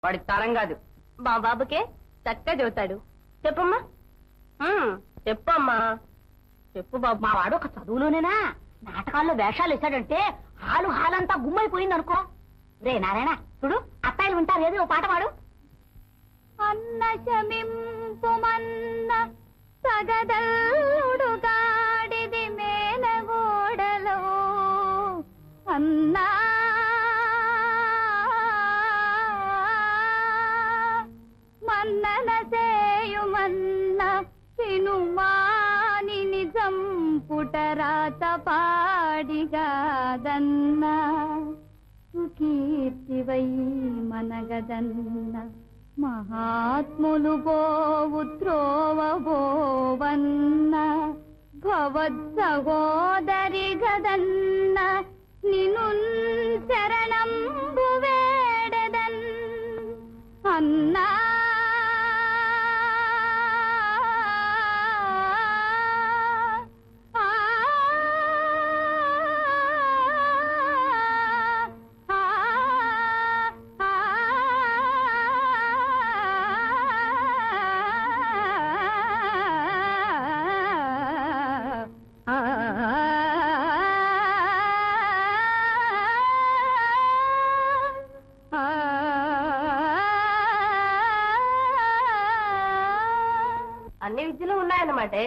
వాడి తరం కాదు. మా బాబుకే చక్కగా చెబుతాడు. చెప్పమ్మా. చెప్పమ్మా. చెప్పు బాబు. మా వాడు ఒక చదువులోనేనా నాటకాల్లో వేషాలు వేశాడంటే హాలంతా గుమ్మైపోయింది అనుకో. రే నారాయణ చూడు, అత్తాయిలు ఉంటారు, ఏదో ఓ పాట పాడు. అన్న శమింపుమన్న సగదల్లుడు గాడిది మేనగోడలో అన్నా మన్నన చేయుమన్న తినుమాని నిజం పుటరాత పాడిగాదన్న సుకీర్తివై మనగదన్న మహాత్ములు బోవు త్రోవబోవన్న భవత్ సహోదరి గదన్న నిను శరణంబు వేడదన్ అన్నా అన్ని విద్యలు ఉన్నాయన్నమాటే.